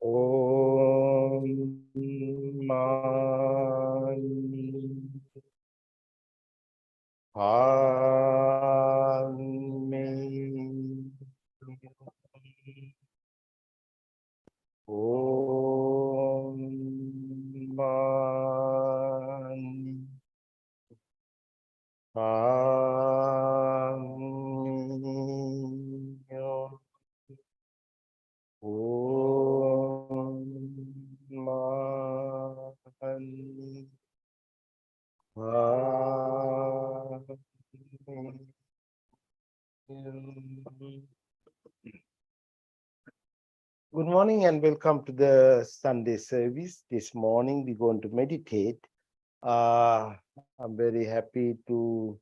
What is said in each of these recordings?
Om Mani Padme Om Mani Padme Om Mani Good morning and welcome to the Sunday service. This morning we're going to meditate. I'm very happy to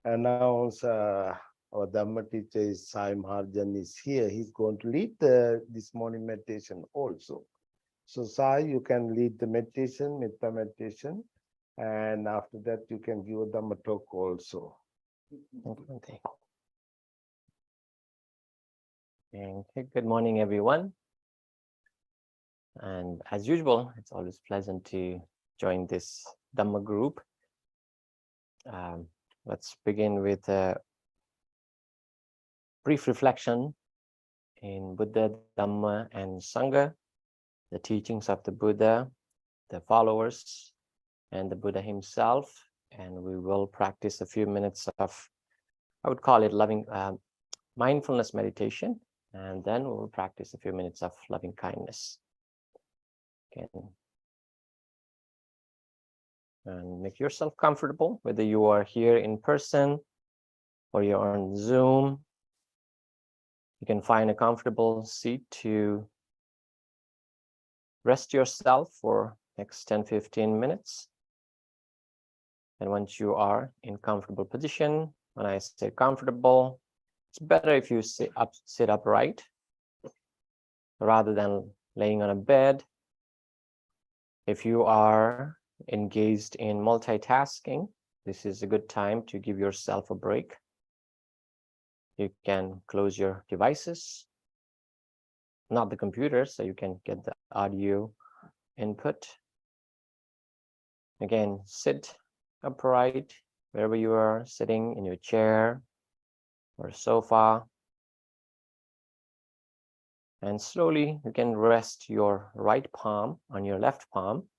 announce our Dhamma teacher is Sai Maharjan is here. He's going to lead this morning meditation also. So Sai, you can lead the meditation, Metta meditation, and after that you can give a Dhamma talk also. Okay, good morning, everyone. And as usual, it's always pleasant to join this Dhamma group. Let's begin with a brief reflection in Buddha, Dhamma, and Sangha, the teachings of the Buddha, the followers, and the Buddha himself. And we will practice a few minutes of, I would call it loving mindfulness meditation. And then we'll practice a few minutes of loving kindness. Okay. And make yourself comfortable, whether you are here in person or you're on Zoom. You can find a comfortable seat to rest yourself for next 10-15 minutes. And once you are in comfortable position, when I say comfortable, it's better if you sit upright rather than laying on a bed. If you are engaged in multitasking, this is a good time to give yourself a break. You can close your devices, not the computer, so you can get the audio input. Again, sit upright wherever you are sitting, in your chair or sofa. And slowly you can rest your right palm on your left palm.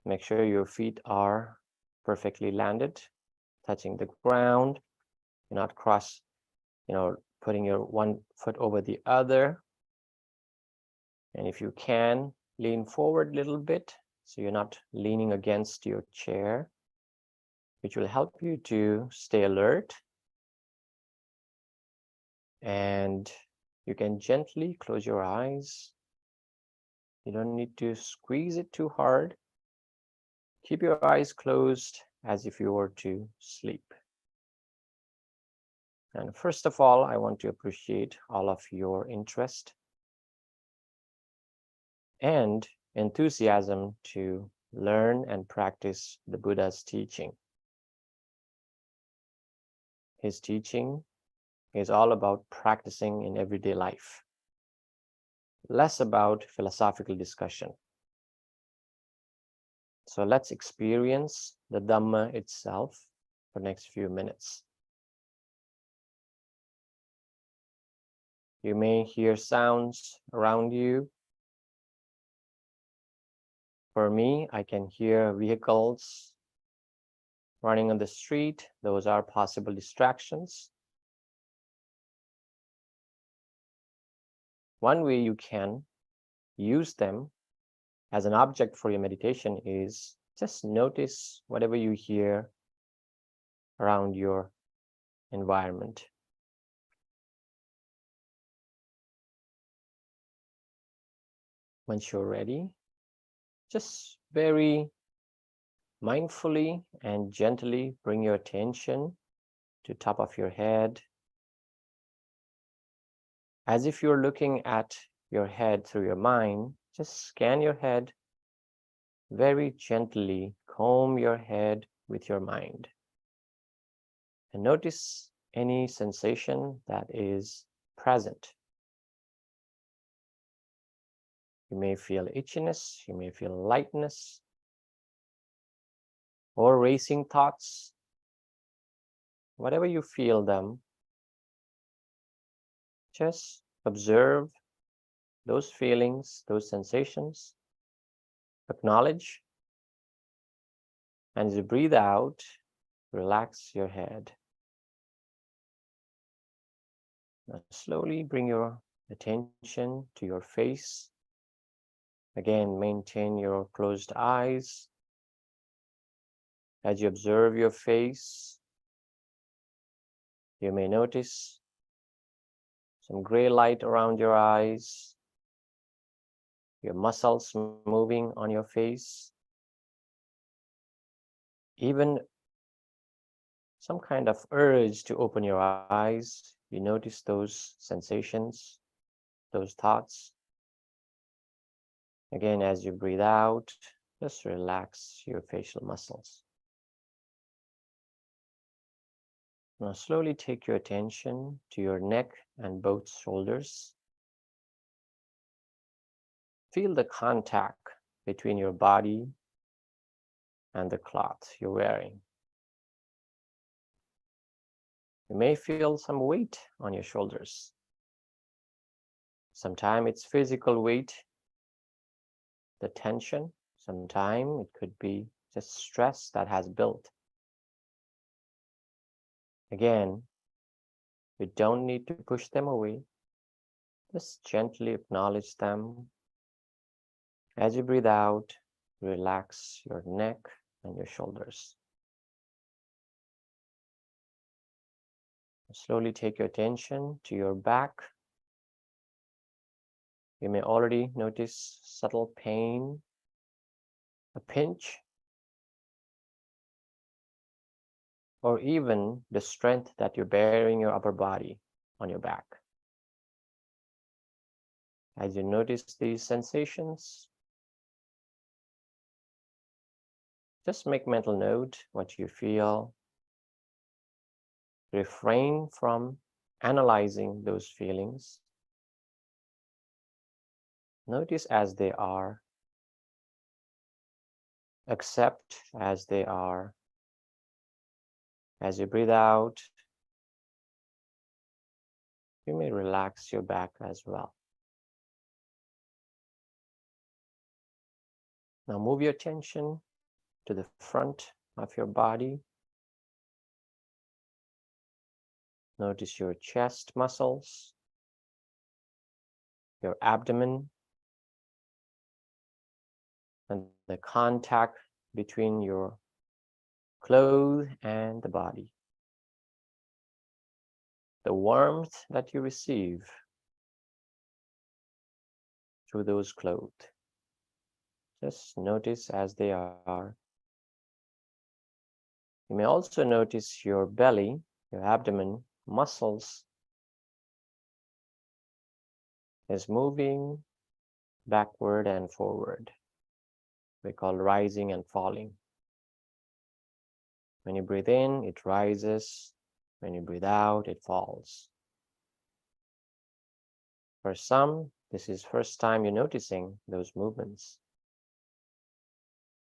Make sure your feet are perfectly landed, touching the ground. You're not putting your one foot over the other. And if you can, lean forward a little bit, so you're not leaning against your chair, which will help you to stay alert. And you can gently close your eyes. You don't need to squeeze it too hard. Keep your eyes closed as if you were to sleep. And first of all, I want to appreciate all of your interest and enthusiasm to learn and practice the Buddha's teaching. His teaching is all about practicing in everyday life, less about philosophical discussion. So let's experience the Dhamma itself for the next few minutes. You may hear sounds around you. For me, I can hear vehicles running on the street. Those are possible distractions. One way you can use them as an object for your meditation is just notice whatever you hear around your environment. Once you're ready, just very mindfully and gently bring your attention to top of your head, as if you're looking at your head through your mind. Just scan your head very gently, comb your head with your mind, and notice any sensation that is present. You may feel itchiness, you may feel lightness, or racing thoughts. Whatever you feel them, just observe those feelings, those sensations, acknowledge, and as you breathe out, relax your head. Now slowly bring your attention to your face. Again, maintain your closed eyes. As you observe your face, you may notice some gray light around your eyes, your muscles moving on your face, even some kind of urge to open your eyes. You notice those sensations, those thoughts. Again, as you breathe out, just relax your facial muscles. Now slowly take your attention to your neck and both shoulders. Feel the contact between your body and the cloth you're wearing. You may feel some weight on your shoulders. Sometimes it's physical weight, the tension. Sometimes it could be just stress that has built. Again, you don't need to push them away. Just gently acknowledge them. As you breathe out, relax your neck and your shoulders. Slowly take your attention to your back. You may already notice subtle pain, a pinch, or even the strength that you're bearing your upper body on your back. As you notice these sensations, just make mental note what you feel. Refrain from analyzing those feelings. Notice as they are. Accept as they are. As you breathe out, you may relax your back as well. Now move your attention to the front of your body. Notice your chest muscles, your abdomen, and the contact between your clothes and the body. The warmth that you receive through those clothes. Just notice as they are. You may also notice your belly, your abdomen, muscles is moving backward and forward. We call rising and falling. When you breathe in, it rises. When you breathe out, it falls. For some, this is first time you're noticing those movements.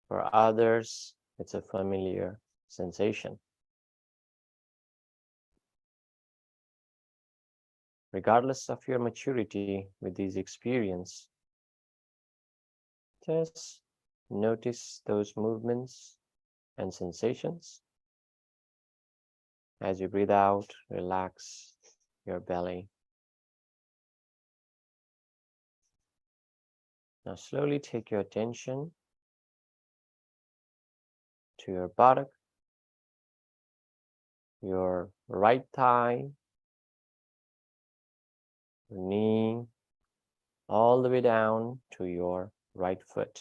For others, it's a familiar sensation. Regardless of your maturity with these experiences, just notice those movements and sensations. As you breathe out, relax your belly. Now slowly take your attention to your buttock, your right thigh, your knee, all the way down to your right foot.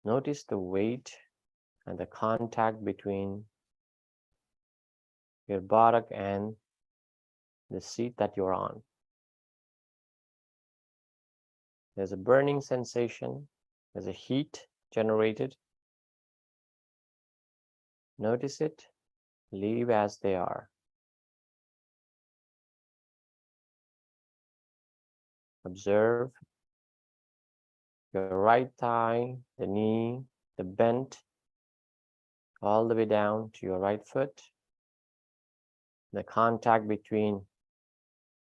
Notice the weight and the contact between your buttock and the seat that you're on. There's a burning sensation, there's a heat generated. Notice it, leave as they are. Observe your right thigh, the knee, the bend, all the way down to your right foot. The contact between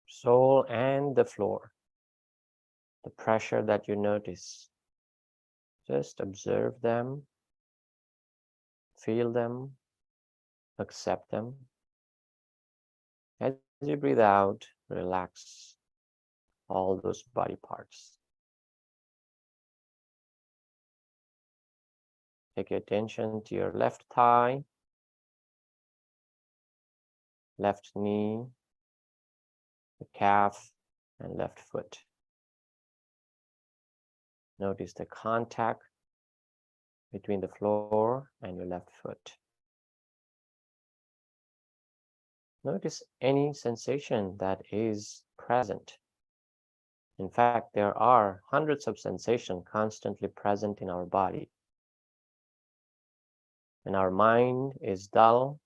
sole and the floor. The pressure that you notice. Just observe them, feel them, accept them. As you breathe out, relax all those body parts. Take your attention to your left thigh, left knee, the calf, and left foot. Notice the contact between the floor and your left foot. Notice any sensation that is present. In fact, there are hundreds of sensations constantly present in our body. When our mind is dull,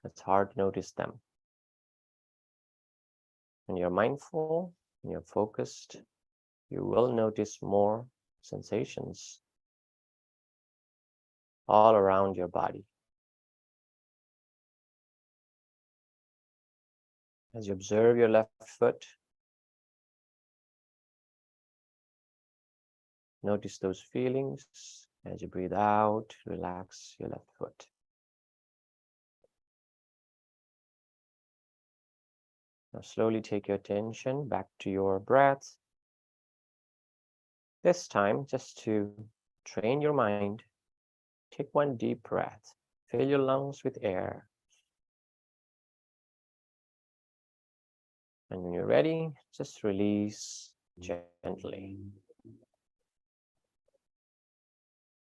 it's hard to notice them. When you're mindful, when you're focused, you will notice more sensations all around your body. As you observe your left foot, notice those feelings. As you breathe out, relax your left foot. Now slowly take your attention back to your breath. This time, just to train your mind, take one deep breath. Fill your lungs with air. And when you're ready, just release gently.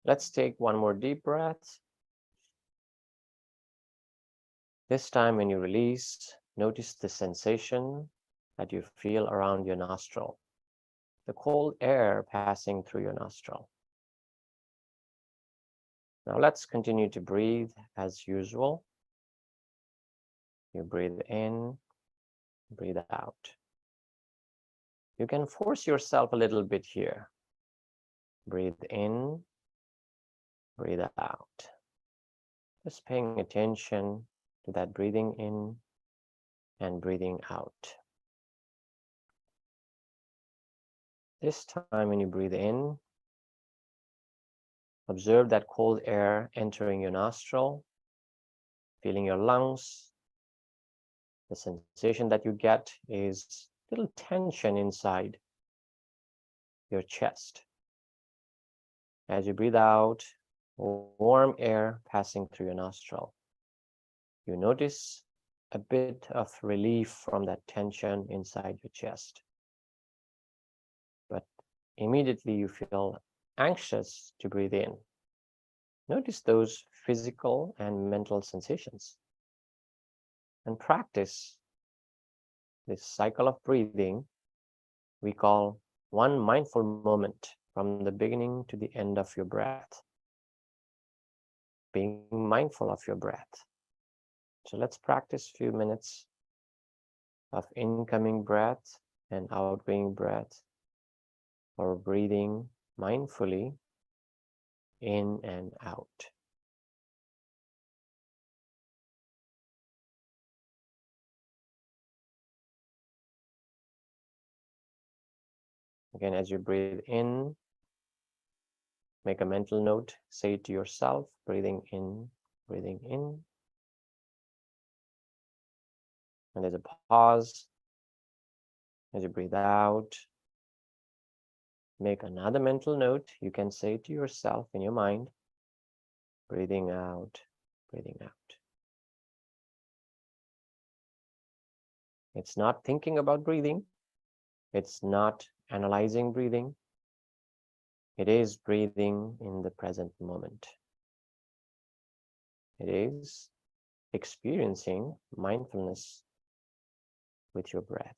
Let's take one more deep breath. This time when you release, notice the sensation that you feel around your nostril, the cold air passing through your nostril. Now let's continue to breathe as usual. You breathe in, breathe out. You can force yourself a little bit here. Breathe in, breathe out. Just paying attention to that breathing in and breathing out. This time when you breathe in, observe that cold air entering your nostril, feeling your lungs. The sensation that you get is little tension inside your chest. As you breathe out, warm air passing through your nostril. You notice a bit of relief from that tension inside your chest. But immediately you feel anxious to breathe in. Notice those physical and mental sensations. And practice this cycle of breathing we call one mindful moment from the beginning to the end of your breath. Being mindful of your breath. So let's practice a few minutes of incoming breath and outgoing breath, or breathing mindfully in and out. Again, as you breathe in, make a mental note, say it to yourself, breathing in, breathing in. And there's a pause. As you breathe out, make another mental note. You can say it to yourself in your mind, breathing out, breathing out. It's not thinking about breathing. It's not analyzing breathing. It is breathing in the present moment. It is experiencing mindfulness with your breath.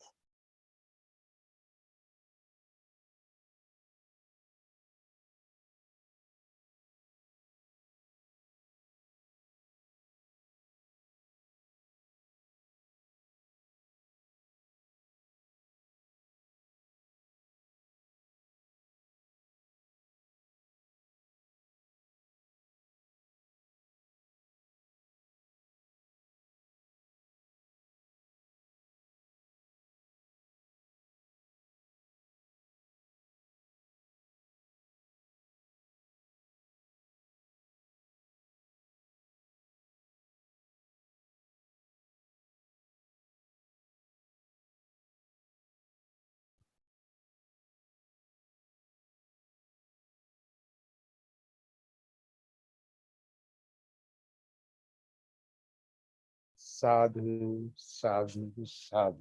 Sadhu, sadhu, sadhu.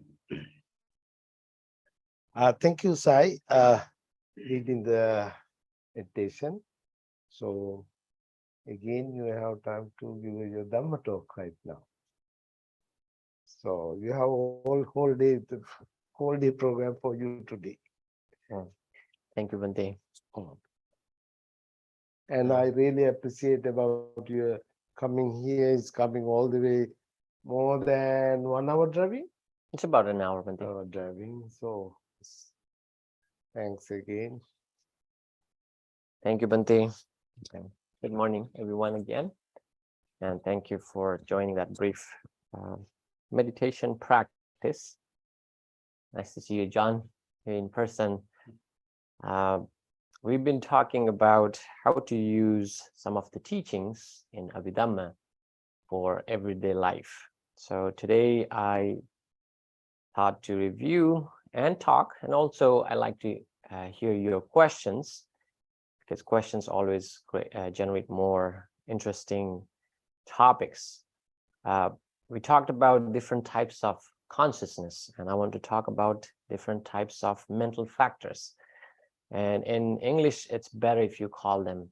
Thank you, Sai, leading the meditation. So again, you have time to give your Dhamma talk right now. So you have whole day program for you today. Thank you, Bante. And I really appreciate about your coming here. It's coming all the way more than 1 hour driving. It's about an hour, Bante. Driving. So thanks again. Thank you, Bante. Good morning, everyone, again. And thank you for joining that brief meditation practice. Nice to see you, John, here in person. We've been talking about how to use some of the teachings in Abhidhamma for everyday life. So today I thought to review and talk, and also I like to hear your questions, because questions always generate more interesting topics. We talked about different types of consciousness, and I want to talk about different types of mental factors. And in English, it's better if you call them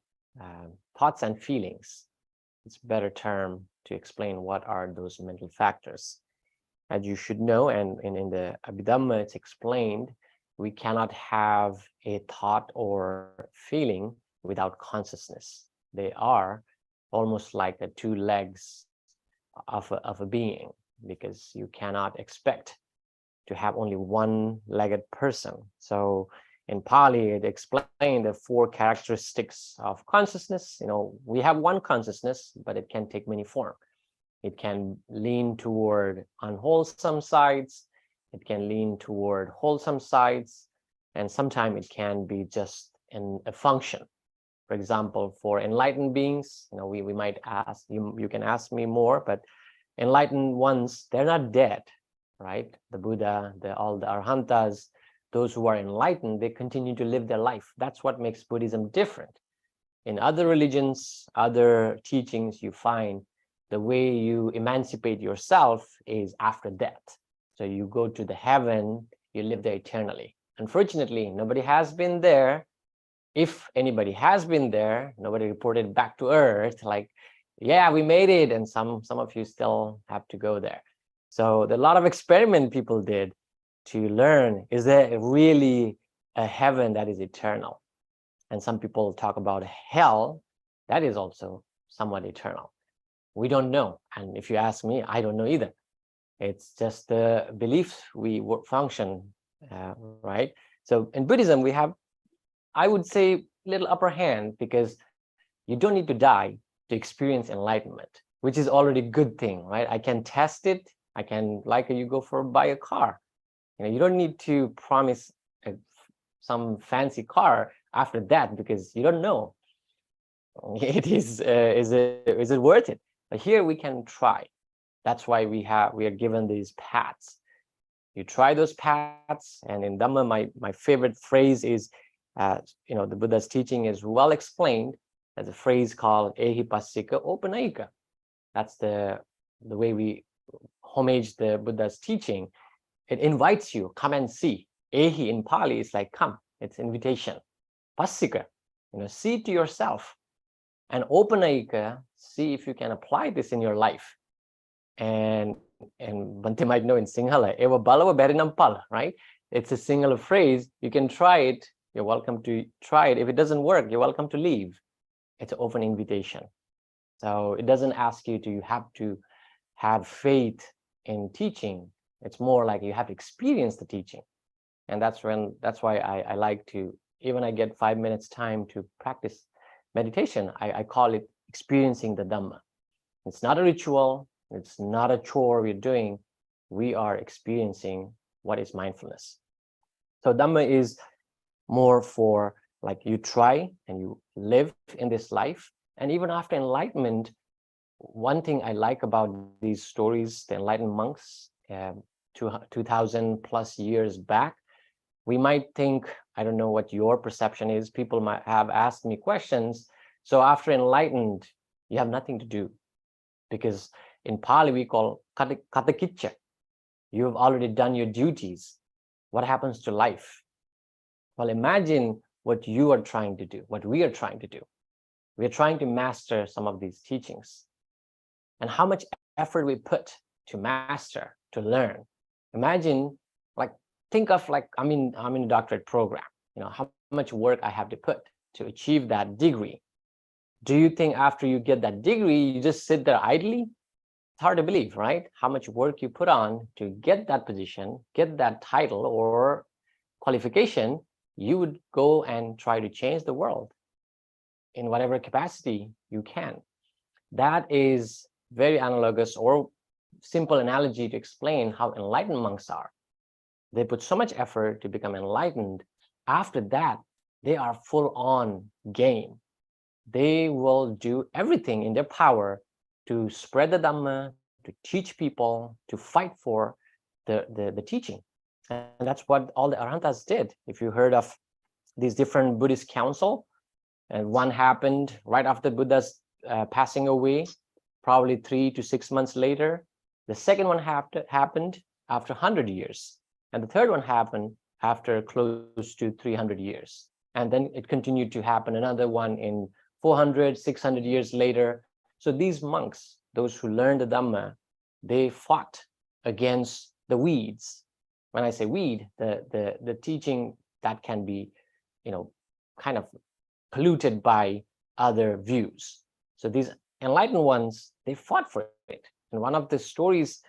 thoughts and feelings. It's a better term to explain what are those mental factors. As you should know, and in the Abhidhamma, it's explained, we cannot have a thought or feeling without consciousness. They are almost like the two legs of a being, because you cannot expect to have only one-legged person. So in Pali, it explained the 4 characteristics of consciousness. You know, we have one consciousness, but it can take many forms. It can lean toward unwholesome sides. It can lean toward wholesome sides. And sometimes it can be just in a function. For example, for enlightened beings, you know, we might ask, you can ask me more, but enlightened ones, they're not dead, right? The Buddha, all the Arhantas, those who are enlightened, they continue to live their life. That's what makes Buddhism different. In other religions, other teachings, you find the way you emancipate yourself is after death. So you go to the heaven, you live there eternally. Unfortunately, nobody has been there. If anybody has been there, nobody reported back to earth like, yeah, we made it, and some of you still have to go there. So a lot of experiment people did to learn, is there really a heaven that is eternal? And some people talk about hell, that is also somewhat eternal. We don't know. And if you ask me, I don't know either. It's just the beliefs we function, right? So in Buddhism, we have, I would say, little upper hand, because you don't need to die to experience enlightenment, which is already a good thing, right? I can test it. I can, like you go buy a car. You know, you don't need to promise some fancy car after that, because you don't know. It is it worth it? But here we can try. That's why we are given these paths. You try those paths, and in Dhamma, my favorite phrase is, you know, the Buddha's teaching is well explained as a phrase called Ehi Passika Opanayika. That's the way we homage the Buddha's teaching. It invites you, come and see. Ehi in Pali is like come, it's invitation. Passika, you know, see to yourself. And Opanayika, see if you can apply this in your life. And Bante might know in Sinhala, Eva Balawa Berinampal, right? It's a singular phrase. You can try it. You're welcome to try it. If it doesn't work, you're welcome to leave. It's an open invitation. So it doesn't ask you to, you have to have faith in teaching. It's more like you have to experience the teaching. And that's why I like to, even I get 5 minutes time to practice meditation, I call it experiencing the Dhamma. It's not a ritual. It's not a chore we're doing. We are experiencing what is mindfulness. So Dhamma is more for like you try and you live in this life. And even after enlightenment, one thing I like about these stories, the enlightened monks, 2000 plus years back, we might think, I don't know what your perception is. People might have asked me questions. So after enlightened, you have nothing to do, because In Pali, we call katakicca. You have already done your duties. What happens to life? Well, imagine what you are trying to do, what we are trying to do. We are trying to master some of these teachings. And how much effort we put to master, to learn. Imagine, like, think of like, I'm in a doctorate program, how much work I have to put to achieve that degree. Do you think after you get that degree, you just sit there idly? It's hard to believe, right? How much work you put on to get that position, get that title or qualification. You would go and try to change the world in whatever capacity you can. That is very analogous or simple analogy to explain how enlightened monks are. They put so much effort to become enlightened. After that, they are full on game. They will do everything in their power to spread the Dhamma, to teach people, to fight for the teaching. And that's what all the Arhantas did. If you heard of these different Buddhist council, and one happened right after Buddha's passing away, probably 3 to 6 months later. The second one happened after 100 years. And the third one happened after close to 300 years. And then it continued to happen, another one in 400, 600 years later. So these monks, those who learned the Dhamma, they fought against the weeds. When I say weed, the teaching that can be, kind of polluted by other views. So these enlightened ones, they fought for it. And one of the stories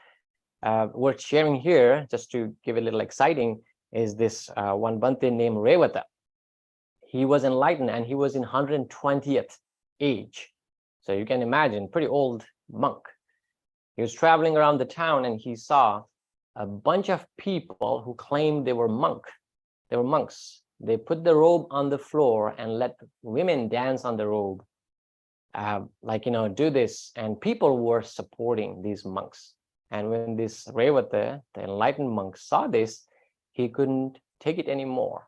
worth sharing here, just to give it a little exciting, is this one Bhante named Revata. He was enlightened and he was in 120th age. So you can imagine, pretty old monk. He was traveling around the town and he saw a bunch of people who claimed they were monks. They put the robe on the floor and let women dance on the robe, do this. And people were supporting these monks. And when this Revata, the enlightened monk, saw this, he couldn't take it anymore.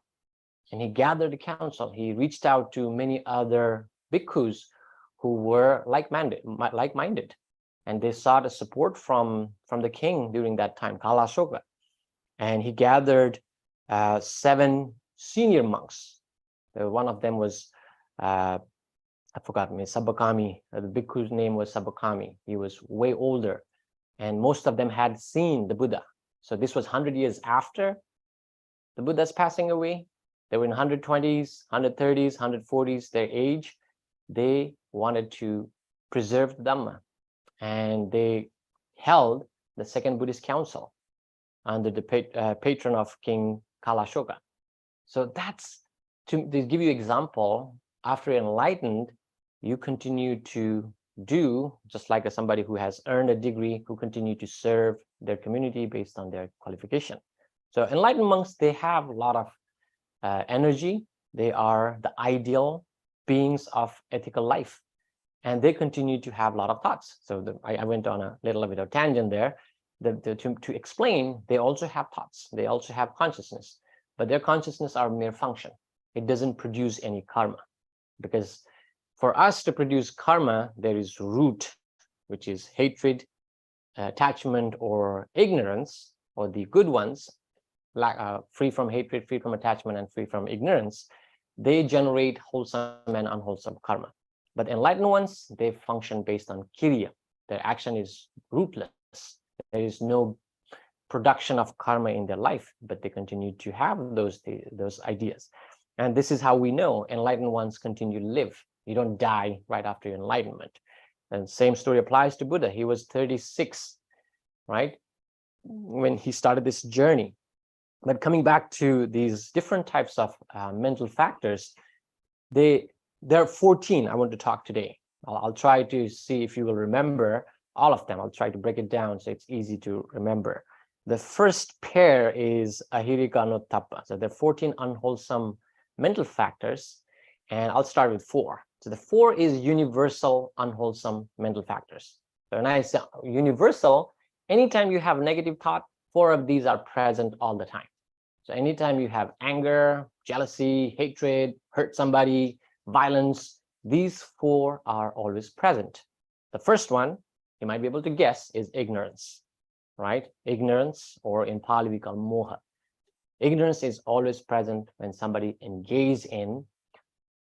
And he gathered a council. He reached out to many other bhikkhus who were like-minded. And they sought a support from the king during that time, Kalashoka. And he gathered 7 senior monks. One of them was, I forgot, Sabakami. The bhikkhu's name was Sabakami. He was way older. And most of them had seen the Buddha. So this was 100 years after the Buddha's passing away. They were in 120s, 130s, 140s, their age. They wanted to preserve the Dhamma. And they held the Second Buddhist Council under the patron of King Kalashoka. So that's to give you an example. After enlightened, you continue to do just like somebody who has earned a degree, who continue to serve their community based on their qualification. So enlightened monks, they have a lot of energy. They are the ideal beings of ethical life, and they continue to have a lot of thoughts. So I went on a little bit of tangent there. To explain, they also have thoughts. They also have consciousness, but their consciousness are mere function. It doesn't produce any karma, because for us to produce karma, there is root, which is hatred, attachment, or ignorance, or the good ones, free from hatred, free from attachment, and free from ignorance. They generate wholesome and unwholesome karma. But enlightened ones, they function based on kiriya. Their action is rootless. There is no production of karma in their life, but they continue to have those ideas. And this is how we know enlightened ones continue to live. You don't die right after your enlightenment. And same story applies to Buddha. He was 36, right, when he started this journey. But coming back to these different types of mental factors, there are 14 I want to talk today. I'll try to see if you will remember all of them. I'll try to break it down so it's easy to remember. The first pair is ahirika no tappa. So there are 14 unwholesome mental factors, and I'll start with 4. So the 4 is universal unwholesome mental factors. So when I say universal, anytime you have negative thought, 4 of these are present all the time. So anytime you have anger, jealousy, hatred, hurt somebody, violence, these 4 are always present. The first one you might be able to guess, is ignorance, right? Ignorance, or in Pali we call moha. Ignorance is always present when somebody engages in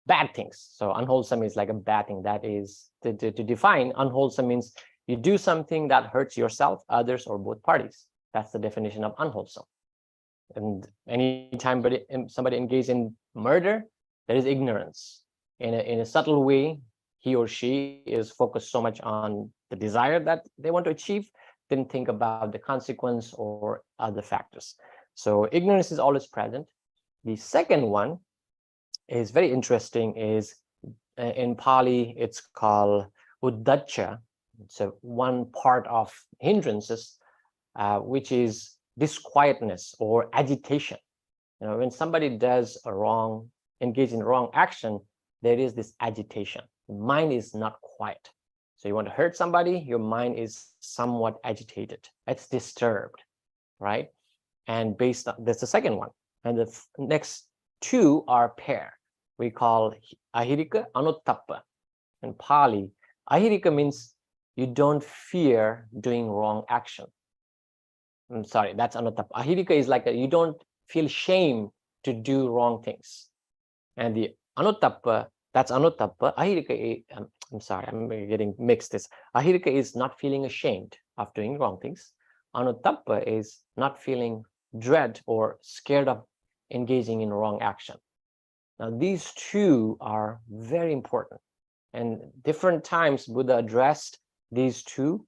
bad things. So unwholesome is like a bad thing. That is, to define, unwholesome means you do something that hurts yourself, others, or both parties. That's the definition of unwholesome. And anytime somebody engages in murder, there is ignorance. In a subtle way, he or she is focused so much on the desire that they want to achieve, didn't think about the consequence or other factors. So ignorance is always present. The second one is very interesting, is in Pali, it's called uddacha. So one part of hindrances, which is disquietness or agitation. You know, when somebody does a wrong, engage in wrong action, there is this agitation. The mind is not quiet. So you want to hurt somebody, your mind is somewhat agitated. It's disturbed, right? And based on, that's the second one. And the next two are pair. We call ahirika, anuttappa. In Pali, ahirika means you don't fear doing wrong action. I'm sorry, that's anuttappa. Ahirika is like you don't feel shame to do wrong things. And the anuttappa, that's anuttappa. Ahirika, I'm sorry, I'm getting mixed. This ahirika is not feeling ashamed of doing wrong things. Anuttappa is not feeling dread or scared of engaging in wrong action. Now, these two are very important. And different times Buddha addressed these two: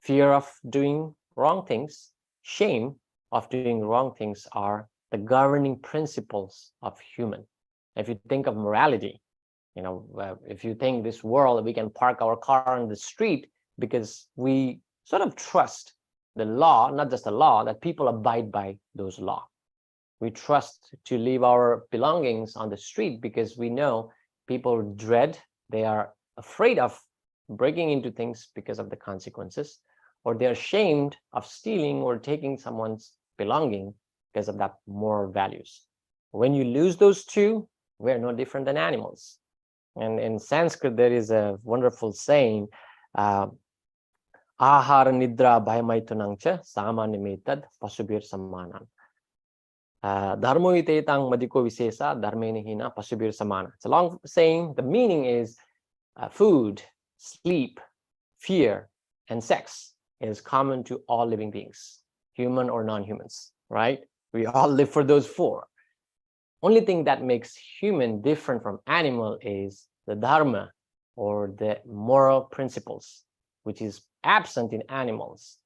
fear of doing wrong things, shame of doing wrong things, are the governing principles of human. If you think of morality, you know, if you think this world, we can park our car on the street because we sort of trust the law, not just the law, that people abide by those laws. We trust to leave our belongings on the street because we know people dread, they are afraid of breaking into things because of the consequences, or they're ashamed of stealing or taking someone's belonging because of that moral values. When you lose those two, we're no different than animals. And in Sanskrit, there is a wonderful saying, ahara nidra bhayamaitunangcha samanimetad pasubir samanan. Dharmo itetang madiko visesa dharmeni hina pasubir samana. It's a long saying. The meaning is food, sleep, fear, and sex is common to all living beings, human or non-humans, right? We all live for those four. Only thing that makes human different from animal is the dharma, or the moral principles, which is absent in animals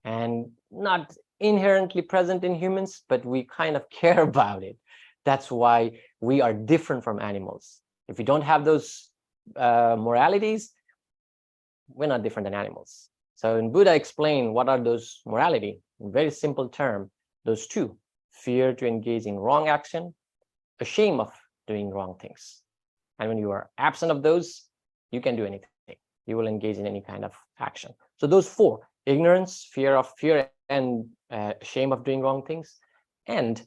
and not inherently present in humans, but we kind of care about it. That's why we are different from animals. If we don't have those moralities, we're not different than animals. So in Buddha explained what are those morality, in very simple term, those two: fear to engage in wrong action, ashamed of doing wrong things. And when you are absent of those, you can do anything. You will engage in any kind of action. So those four: ignorance, fear and shame of doing wrong things, and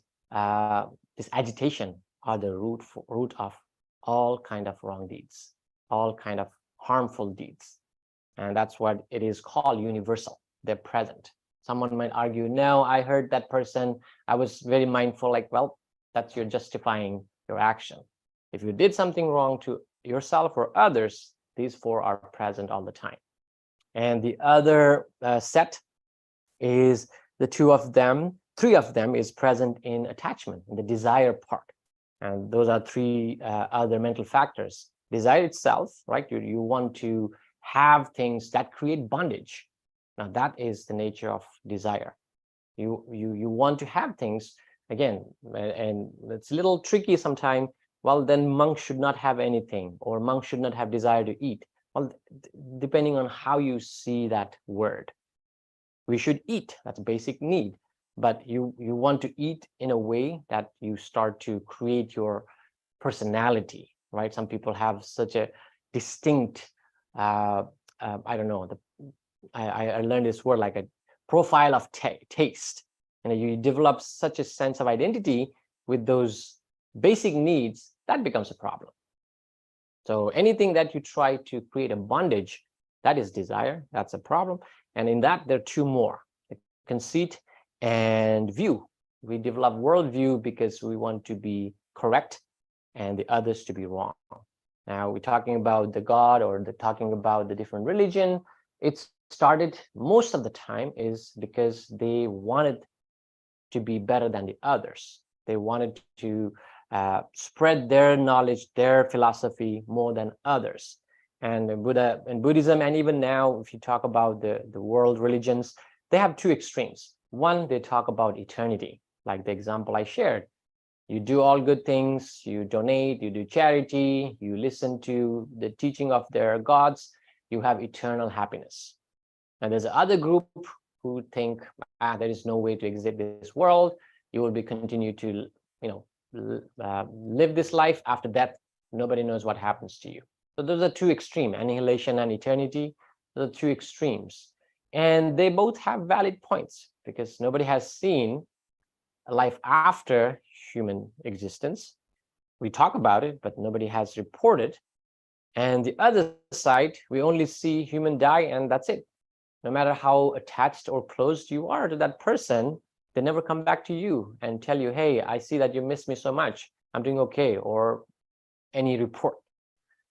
this agitation, are the root of all kind of wrong deeds, all kind of harmful deeds. And that's what it is called universal. They're present. Someone might argue, no, I heard that person, I was very mindful. Like, well, that's you're justifying your action. If you did something wrong to yourself or others, these four are present all the time. And the other set is the three of them is present in attachment, in the desire part. And those are three other mental factors. Desire itself, right? You want to have things that create bondage. Now that is the nature of desire. You want to have things, again, and it's a little tricky sometimes. Well, then monks should not have anything, or monks should not have desire to eat. Well, depending on how you see that word. We should eat, that's a basic need, but you want to eat in a way that you start to create your personality, right? Some people have such a distinct, I don't know, I learned this word, like a profile of taste. And you develop such a sense of identity with those basic needs, that becomes a problem. So anything that you try to create a bondage, That is desire. That's a problem. And in that, there are two more: the conceit and view. We develop worldview because we want to be correct and the others to be wrong. Now, we're talking about the God, or talking about the different religion. It started most of the time is because they wanted to be better than the others. They wanted to spread their knowledge, their philosophy more than others. And Buddha and Buddhism, and even now, if you talk about the world religions, they have two extremes. One, they talk about eternity, like the example I shared. You do all good things, you donate, you do charity, you listen to the teaching of their gods, you have eternal happiness. And there's another group who think, there is no way to exit this world. You will be continue to, live this life. After death, nobody knows what happens to you. So those are two extremes, annihilation and eternity. Those are two extremes. And they both have valid points, because nobody has seen a life after human existence. We talk about it, but nobody has reported. And the other side, we only see human die, and that's it. No matter how attached or close you are to that person, they never come back to you and tell you, hey, I see that you missed me so much, I'm doing okay, or any report.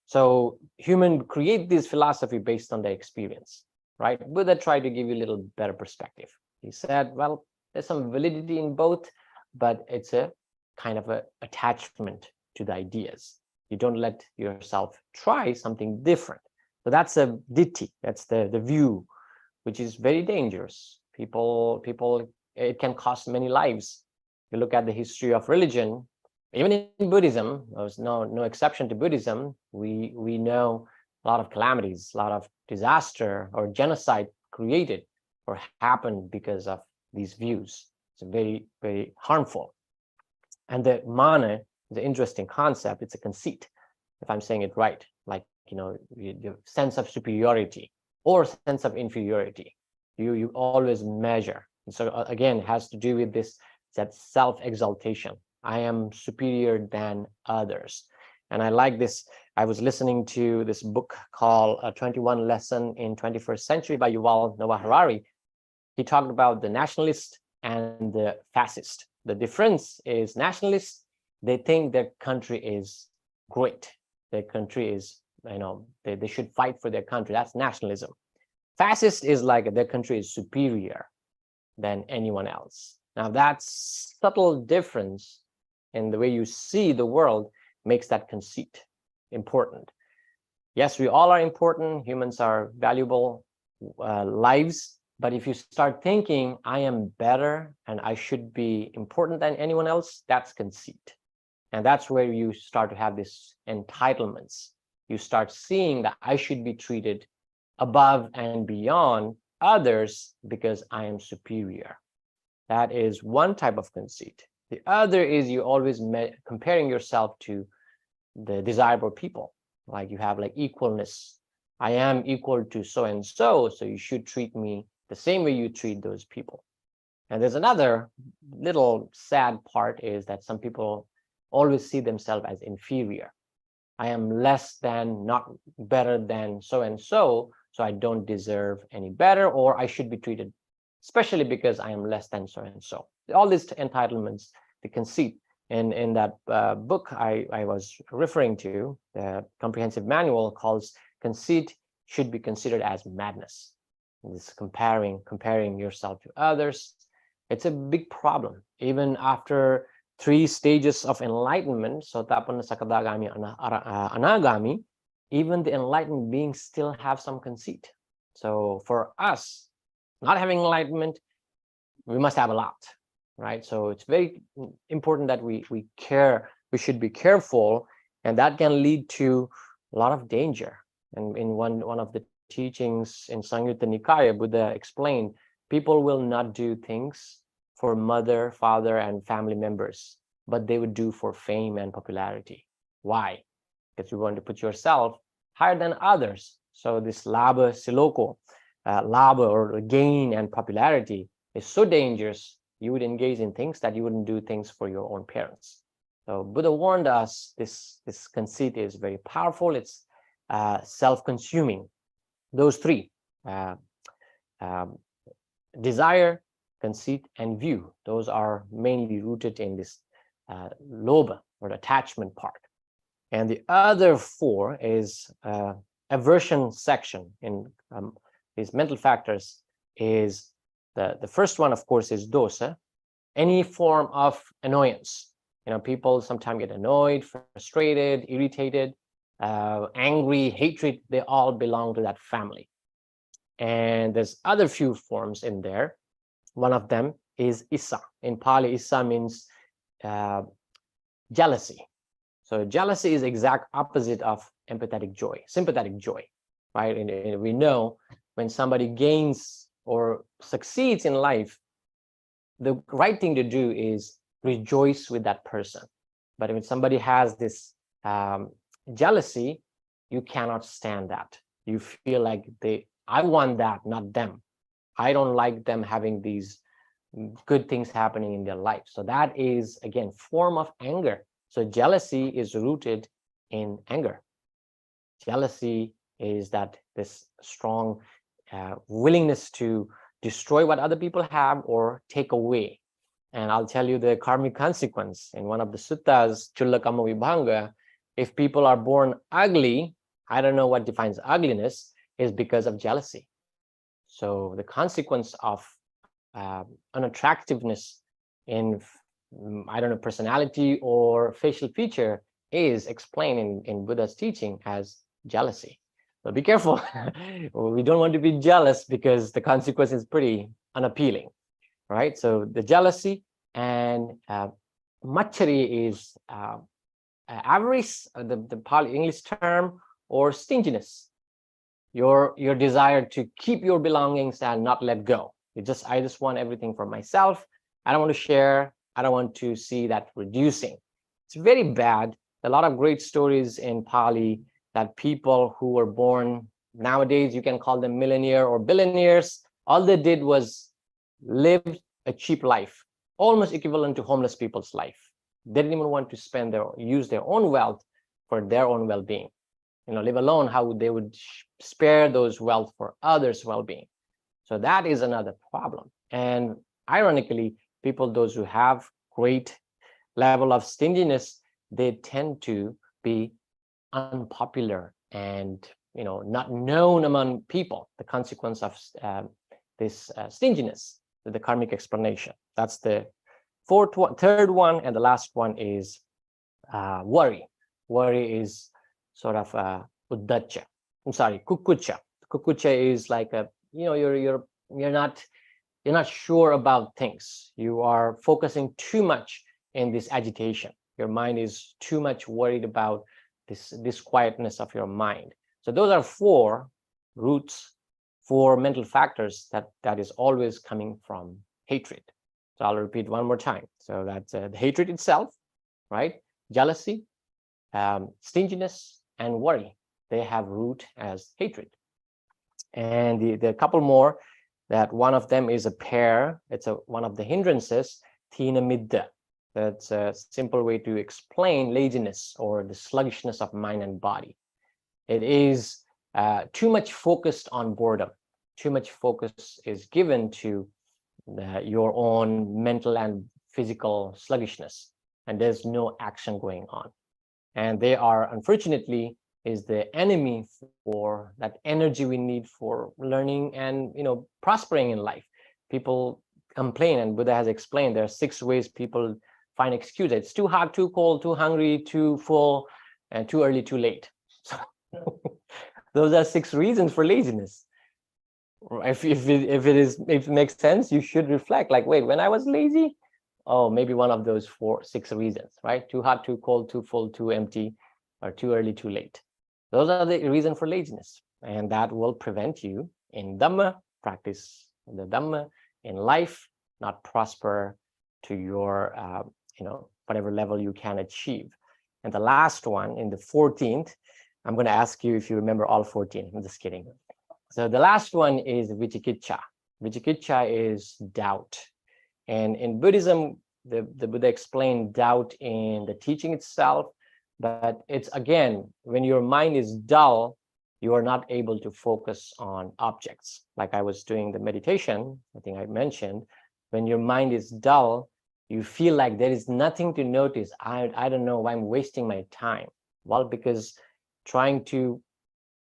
So human create this philosophy based on their experience, right? Buddha tried to give you a little better perspective. He said, well, there's some validity in both, but it's a kind of a attachment to the ideas. You don't let yourself try something different. So that's a ditti, that's the view, which is very dangerous. People, it can cost many lives. You look at the history of religion, even in Buddhism, there's no exception to Buddhism. We know a lot of calamities, a lot of disaster or genocide created or happened because of these views. It's very, very harmful. And the mana is an interesting concept. It's a conceit, if I'm saying it right, like, the sense of superiority or sense of inferiority. You always measure. And so again, it has to do with that self-exaltation. I am superior than others. And I like this. I was listening to this book called 21 Lesson in 21st Century by Yuval Noah Harari. He talked about the nationalist and the fascist. The difference is nationalists, they think their country is great. Their country is, they should fight for their country. That's nationalism. Fascist is like their country is superior than anyone else. Now, that subtle difference in the way you see the world makes that conceit important. Yes, we all are important. Humans are valuable lives. But if you start thinking, I am better and I should be important than anyone else, that's conceit. And that's where you start to have this entitlements. You start seeing that I should be treated above and beyond others because I am superior. That is one type of conceit. The other is you always comparing yourself to the desirable people. Like you have like equalness. I am equal to so-and-so, so you should treat me the same way you treat those people. And there's another little sad part is that some people always see themselves as inferior. I am less than, not better than so-and-so, so I don't deserve any better, or I should be treated, especially because I am less than so-and-so. All these entitlements, the conceit. And in that book I was referring to, the comprehensive manual calls conceit should be considered as madness. This comparing yourself to others, it's a big problem. Even after 3 stages of enlightenment, Sotapanna, Sakadagami, Anagami, even the enlightened beings still have some conceit. So for us, not having enlightenment, we must have a lot, right? So it's very important that we should be careful, and that can lead to a lot of danger. And in one of the teachings in Samyutta Nikaya, Buddha explained, people will not do things for mother, father, and family members, but they would do for fame and popularity. Why? Because you want to put yourself higher than others. So this labha siloko, labha or gain and popularity is so dangerous. You would engage in things that you wouldn't do things for your own parents. So Buddha warned us this conceit is very powerful. It's self-consuming. those three, uh, um, desire, conceit, and view, those are mainly rooted in this lobha, or attachment part. And the other four is aversion section in these mental factors. Is the first one, of course, is dosa, any form of annoyance. People sometimes get annoyed, frustrated, irritated, angry, hatred. They all belong to that family. And there's other few forms in there. One of them is issa. In Pali, issa means jealousy. So jealousy is exact opposite of empathetic joy, sympathetic joy, right? And we know when somebody gains or succeeds in life, the right thing to do is rejoice with that person. But when somebody has this jealousy, you cannot stand that. You feel like I want that, not them. I don't like them having these good things happening in their life. So that is, again, form of anger. So jealousy is rooted in anger. Jealousy is that this strong willingness to destroy what other people have or take away. And I'll tell you the karmic consequence. In one of the suttas, Chulla Kama Vibhanga, if people are born ugly, I don't know what defines ugliness, is because of jealousy. So the consequence of unattractiveness in, I don't know, personality or facial feature is explained in Buddha's teaching as jealousy. So be careful. We don't want to be jealous because the consequence is pretty unappealing, right? So the jealousy, and machari is avarice, the Pali English term, or stinginess. Your desire to keep your belongings and not let go. I just want everything for myself. I don't want to share. I don't want to see that reducing. It's very bad. A lot of great stories in Pali that people who were born nowadays, you can call them millionaire or billionaires, all they did was live a cheap life, almost equivalent to homeless people's life. They didn't even want to use their own wealth for their own well-being. Live alone how they would spare those wealth for others' well-being. So that is another problem. And ironically, people, those who have great level of stinginess, they tend to be unpopular and not known among people. The consequence of this stinginess, the karmic explanation. That's the third one, and the last one is worry. Worry is sort of uddacha. I'm sorry, kukucha. Kukucha is like you're not sure about things. You are focusing too much in this agitation. Your mind is too much worried about this quietness of your mind. So those are four roots, four mental factors that is always coming from hatred. So I'll repeat one more time. So that's the hatred itself, right? Jealousy, stinginess, and worry. They have root as hatred. And the couple more, that one of them is a pair. It's one of the hindrances, thina midda. That's a simple way to explain laziness or the sluggishness of mind and body. It is too much focused on boredom. Too much focus is given to your own mental and physical sluggishness, and there's no action going on. And they are, unfortunately, is the enemy for that energy we need for learning and prospering in life. People complain, and Buddha has explained there are 6 ways people find excuses. It's too hot, too cold, too hungry, too full, and too early, too late. So those are 6 reasons for laziness. If it makes sense, you should reflect, like, wait, when I was lazy, oh, maybe one of those 6 reasons, right? Too hot, too cold, too full, too empty, or too early, too late. Those are the reason for laziness, and that will prevent you in Dhamma, practice the Dhamma in life, not prosper to your whatever level you can achieve. And the last one, in the 14th, I'm going to ask you if you remember all 14. I'm just kidding. So the last one is vicikiccha. Vicikiccha is doubt. And in Buddhism, the Buddha explained doubt in the teaching itself, but it's, again, when your mind is dull, you are not able to focus on objects. Like I was doing the meditation, I think I mentioned, when your mind is dull, you feel like there is nothing to notice. I don't know why I'm wasting my time. Well, because trying to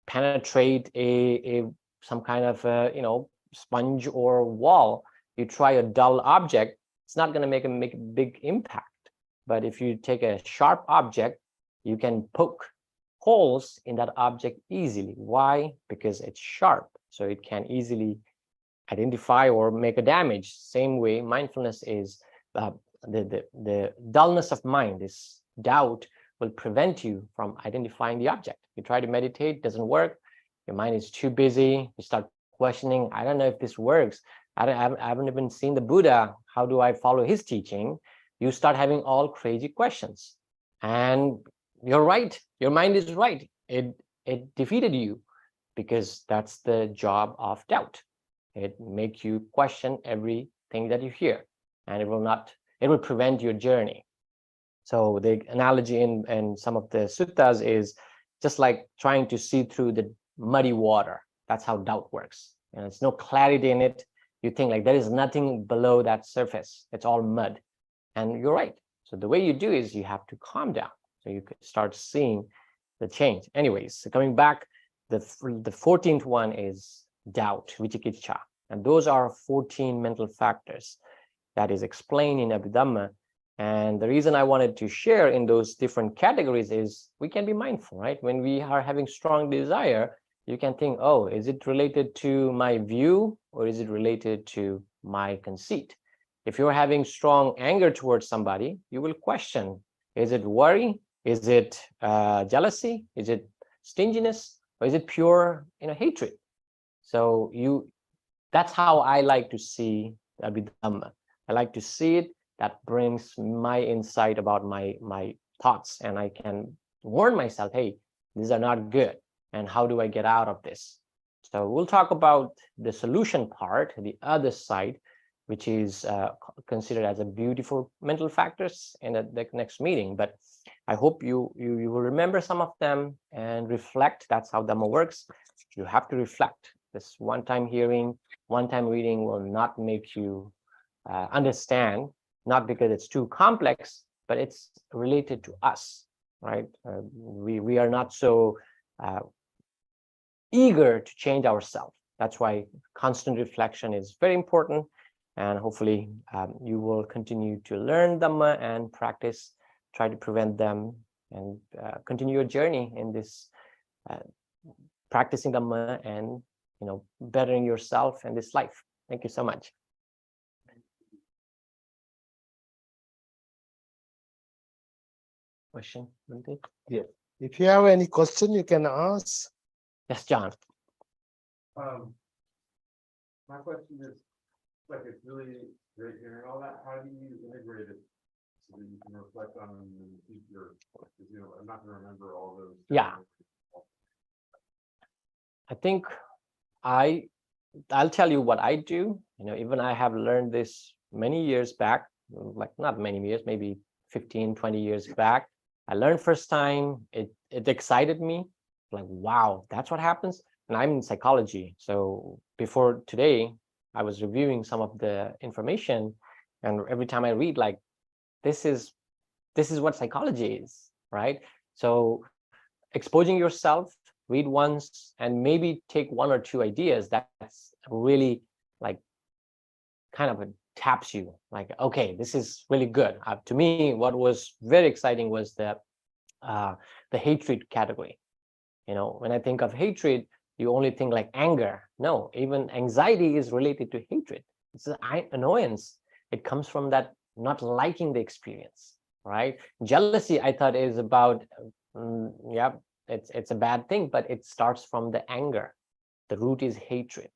penetrate a some kind of sponge or wall, you try a dull object, it's not going to make a big impact. But if you take a sharp object, you can poke holes in that object easily. Why? Because it's sharp, so it can easily identify or make a damage. Same way, mindfulness is the dullness of mind, this doubt will prevent you from identifying the object. You try to meditate, doesn't work, your mind is too busy, you start questioning, I don't know if this works, I haven't even seen the Buddha, how do I follow his teaching? You start having all crazy questions. And you're right, your mind is right, it defeated you, because that's the job of doubt. It makes you question everything that you hear, and it will prevent your journey. So the analogy in some of the suttas is just like trying to see through the muddy water. That's how doubt works. And there's no clarity in it. You think like there is nothing below that surface. It's all mud. And you're right. So the way you do is you have to calm down. So you could start seeing the change. Anyways, so coming back, the 14th one is doubt, vicikiccha. And those are 14 mental factors that is explained in Abhidhamma. And the reason I wanted to share in those different categories is we can be mindful, right? When we are having strong desire, you can think, oh, is it related to my view or is it related to my conceit? If you're having strong anger towards somebody, you will question, is it worry? Is it jealousy? Is it stinginess? Or is it pure hatred? So that's how I like to see Abhidhamma. I like to see it. That brings my insight about my thoughts, and I can warn myself, hey, these are not good, and how do I get out of this? So we'll talk about the solution part, the other side, which is considered as a beautiful mental factors in the next meeting. But I hope you will remember some of them and reflect. That's how Dhamma works. You have to reflect. This one-time hearing, one-time reading will not make you understand, not because it's too complex, but it's related to us, right? We are not so eager to change ourselves. That's why constant reflection is very important. And hopefully you will continue to learn Dhamma and practice, try to prevent them, and continue your journey in this practicing Dhamma and bettering yourself in this life. Thank you so much. Question? Yeah. If you have any question, you can ask. Yes, John. My question is, like, it's really great hearing all that. How do you integrate it so that you can reflect on the future? Because, I'm not going to remember all those. Yeah. I think I'll tell you what I do. Even I have learned this many years back, like not many years, maybe 15, 20 years back. I learned first time, it excited me, like, wow, that's what happens. And I'm in psychology. So before today, I was reviewing some of the information, and every time I read, like, this is what psychology is, right? So exposing yourself, read once, and maybe take one or two ideas. That's really like kind of taps you, like, okay, this is really good. To me, what was very exciting was the hatred category. When I think of hatred, you only think like anger. No, even anxiety is related to hatred. It's an annoyance. It comes from that not liking the experience, right? Jealousy, I thought, is about yeah, it's a bad thing, but it starts from the anger. The root is hatred.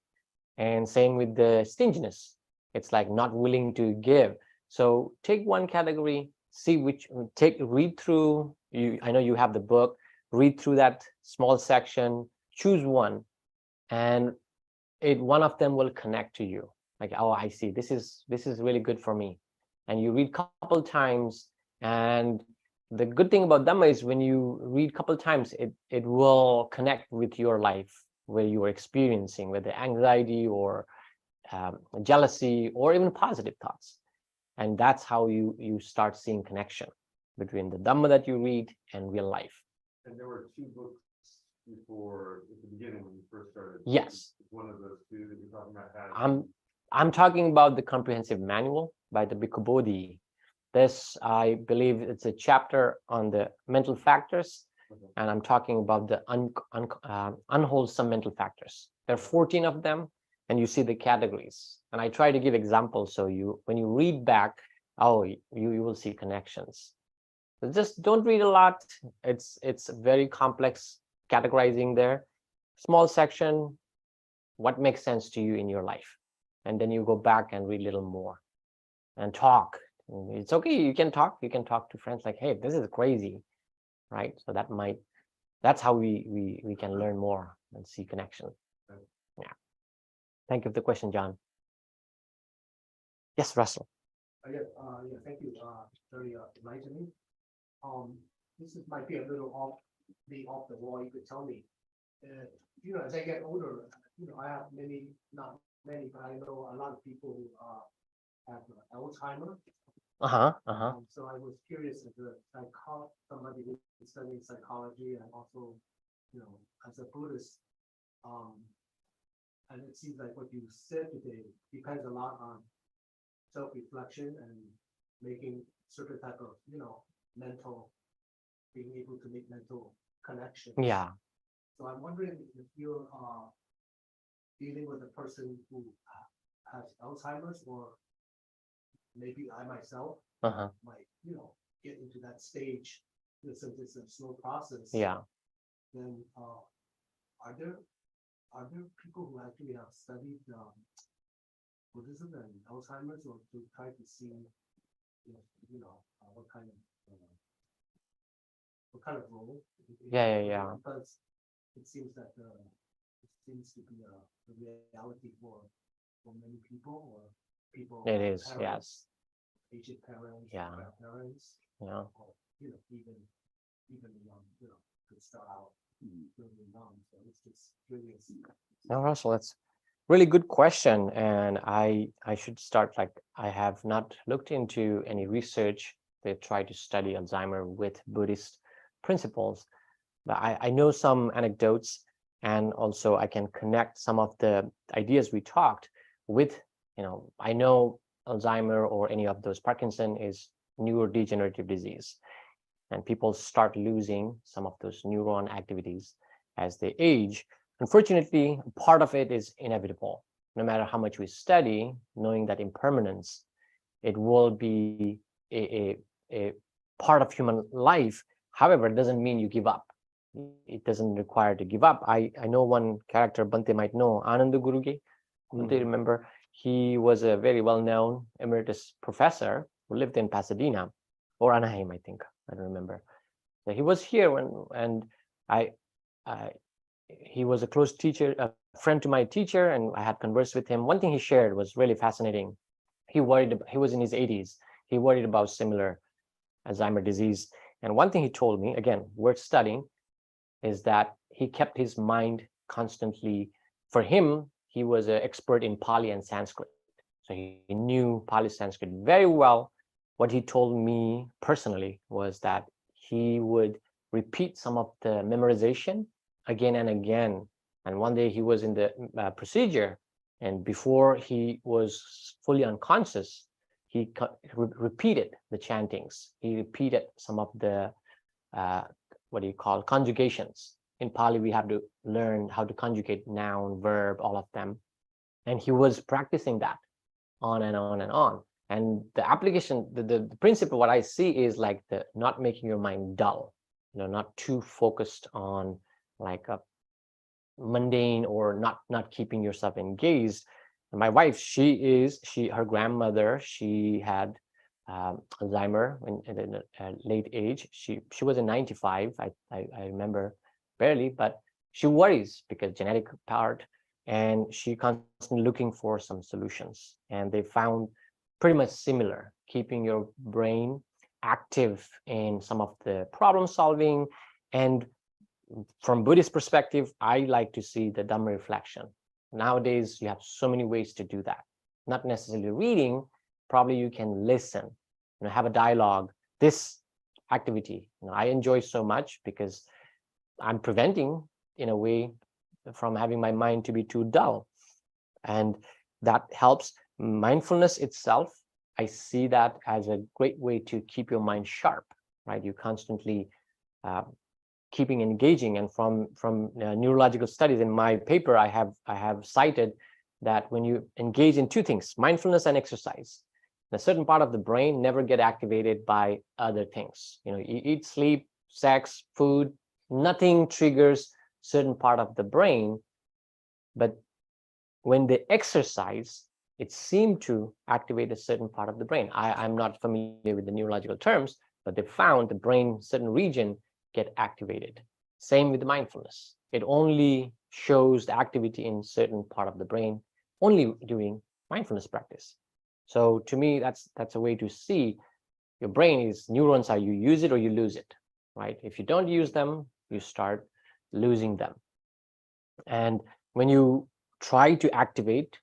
And same with the stinginess. It's like not willing to give. So take one category, read through. I know you have the book. Read through that small section. Choose one, and one of them will connect to you. Like, oh, I see. This is really good for me. And you read a couple times, and the good thing about Dhamma is when you read a couple times, it will connect with your life, where you are experiencing, whether anxiety or jealousy or even positive thoughts. And that's how you start seeing connection between the Dhamma that you read and real life. And there were 2 books before, at the beginning when you first started. Yes. One of those 2 that you're talking about had. I'm talking about the comprehensive manual by the Bhikkhu Bodhi. This, I believe, it's a chapter on the mental factors, and I'm talking about the unwholesome mental factors. There are 14 of them, and you see the categories. And I try to give examples, so when you read back, you will see connections. So just don't read a lot. It's very complex categorizing there. Small section, what makes sense to you in your life, and then you go back and read a little more and talk. It's okay, you can talk to friends like, hey, this is crazy, right? So that's how we can learn more and see connection. Yeah, thank you for the question, John. Yes, Russell. Yeah, thank you. Very enlightening. This might be a little off the wall. You could tell me. As I get older, I have not many, but I know a lot of people who have Alzheimer's. So I was curious as somebody who is studying psychology and also, as a Buddhist, and it seems like what you said today depends a lot on self-reflection and making certain type of, being able to make mental connections. Yeah. So I'm wondering if you're dealing with a person who has Alzheimer's, or maybe I myself might, get into that stage, since it's a slow process. Yeah. Then are there people who actually have studied Buddhism and Alzheimer's, or to try to see, what kind of role? Yeah. Because it seems that it seems to be a reality for many people, or people. It is, parents, yes. Aged parents, Yeah. grandparents, Yeah. or even could start out really young. So it's just curious. No, Russell, that's really good question. And I should start, like, I have not looked into any research that try to study Alzheimer with Buddhist principles, but I know some anecdotes, and also I can connect some of the ideas we talked with, I know Alzheimer or any of those Parkinson is neurodegenerative disease, and people start losing some of those neuron activities as they age. Unfortunately, part of it is inevitable. No matter how much we study, knowing that impermanence, it will be a part of human life. However, it doesn't mean you give up. It doesn't require to give up. I know one character Bante might know, Ananda Guruge. Bante, remember, he was a very well-known emeritus professor who lived in Pasadena or Anaheim, I think. I don't remember. So he was here he was a close teacher, a friend to my teacher, and I had conversed with him. One thing he shared was really fascinating. He was in his 80s. He worried about similar Alzheimer's disease. And one thing he told me, again, worth studying, is that he kept his mind constantly. For him, he was an expert in Pali and Sanskrit. So he knew Pali Sanskrit very well. What he told me personally was that he would repeat some of the memorization again and again. And one day he was in the procedure, and before he was fully unconscious, he repeated the chantings. He repeated some of the conjugations. In Pali, we have to learn how to conjugate noun, verb, all of them. And he was practicing that on and on and on. And the application, the principle, what I see is like the not making your mind dull, not too focused on like a mundane, or not keeping yourself engaged. And my wife, her grandmother, she had Alzheimer at a late age. She was in 95. I remember barely, but she worries because genetic part, and she constantly looking for some solutions. And they found pretty much similar, keeping your brain active in some of the problem solving. And from Buddhist perspective, I like to see the Dhamma reflection. Nowadays, you have so many ways to do that. Not necessarily reading, probably you can listen, have a dialogue. This activity, I enjoy so much because I'm preventing, in a way, from having my mind to be too dull. And that helps. Mindfulness itself, I see that as a great way to keep your mind sharp, right? You constantly keeping engaging. And from neurological studies in my paper, I have cited that when you engage in two things, mindfulness and exercise, a certain part of the brain never get activated by other things. You eat, sleep, sex, food, nothing triggers certain part of the brain. But when they exercise, it seemed to activate a certain part of the brain. I'm not familiar with the neurological terms, but they found the brain, certain region get activated. Same with mindfulness. It only shows the activity in certain part of the brain only during mindfulness practice. So to me, that's a way to see your brain is neurons are you use it or you lose it, right? If you don't use them, you start losing them. And when you try to activate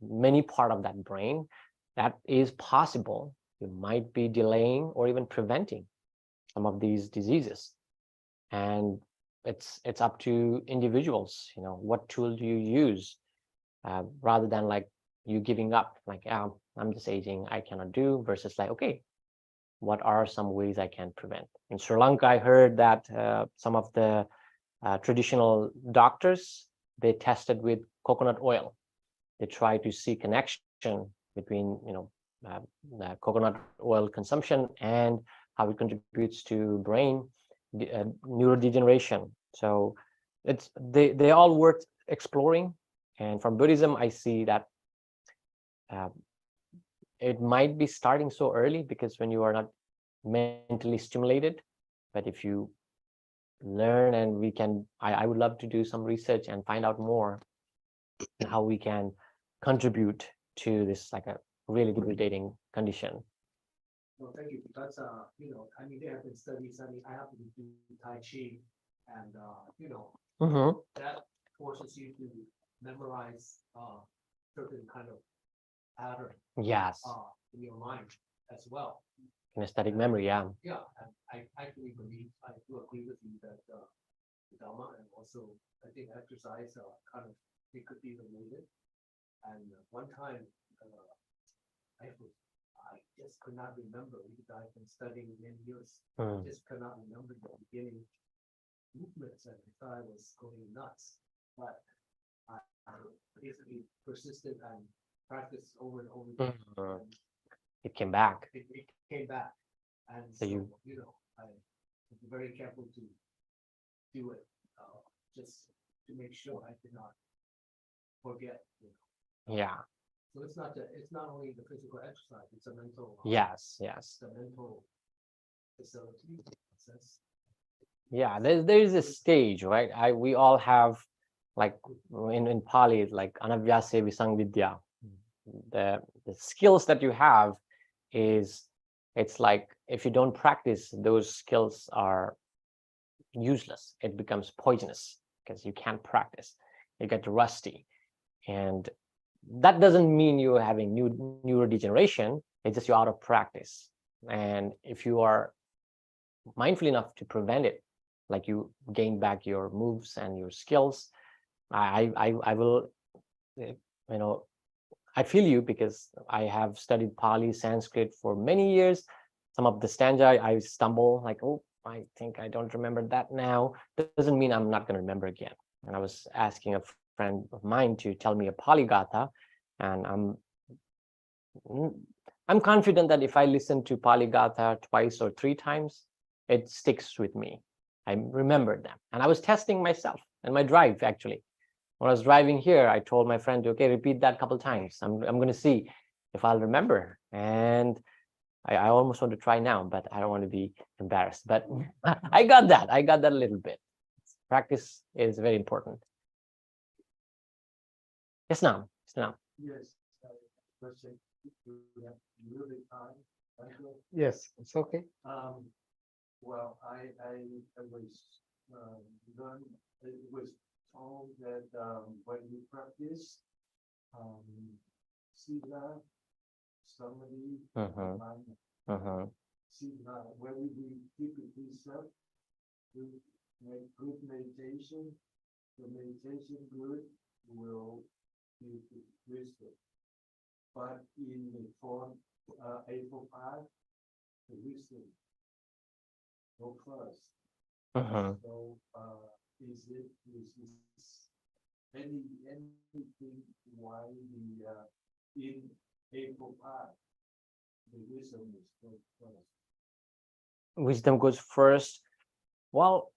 many part of that brain, that is possible. You might be delaying or even preventing some of these diseases. And it's up to individuals, what tool do you use, rather than like you giving up, like, I'm just aging, I cannot do, versus like, okay, what are some ways I can prevent? In Sri Lanka, I heard that some of the traditional doctors, they tested with coconut oil. They try to see connection between coconut oil consumption and how it contributes to brain neurodegeneration. So they all worth exploring. And from Buddhism, I see that it might be starting so early because when you are not mentally stimulated, but if you learn, and I would love to do some research and find out more how we can contribute to this, like a really debilitating condition. No, thank you. That's there have been studies. I have to do Tai Chi, and that forces you to memorize certain kind of pattern Yes, in your mind as well. kinesthetic memory. Yeah, Yeah, and I actually believe, I do agree with you that the Dhamma and also I think exercise kind of, it could be related. And one time I just could not remember, because I've been studying many years, I just could not remember the beginning movements, and I thought I was going nuts. But I basically persisted and practiced over and over again. And it came back. it came back. And So so, you- I was very careful to do it, just to make sure I did not forget. Yeah. So it's not only the physical exercise, it's a mental. Yes. It's a mental facility process. Yeah. There's a stage, right? We all have, like in Pali, like anavyase visangvidya. The skills that you have it's like if you don't practice, those skills are useless. It becomes poisonous because you can't practice. You get rusty, and that doesn't mean you're having neurodegeneration. It's just you're out of practice. And if you are mindful enough to prevent it, like you gain back your moves and your skills, I will, I feel you, because I have studied Pali, Sanskrit for many years. Some of the stanza I stumble, like, oh, I think I don't remember that now. That doesn't mean I'm not going to remember again. And I was asking a friend of mine to tell me a Pali Gatha, and I'm confident that if I listen to Pali Gatha twice or three times, it sticks with me. I remember them. And I was testing myself and my drive, actually. When I was driving here, I told my friend, okay, repeat that a couple of times. I'm going to see if I'll remember. And I almost want to try now, but I don't want to be embarrassed. But I got that. I got that a little bit. Practice is very important. Yes, now. Yes. Question. We have really time. Yes, it's okay. Well, I was, learned, it was told that, when you practice, sila, samadhi, Mhm. sila, when we keep it yourself, we make good meditation, the meditation good will give you wisdom. But in the form, April 5, the wisdom go first. Mhm. So, is this anything why in April 5, the wisdom is go first? Wisdom goes first. Well,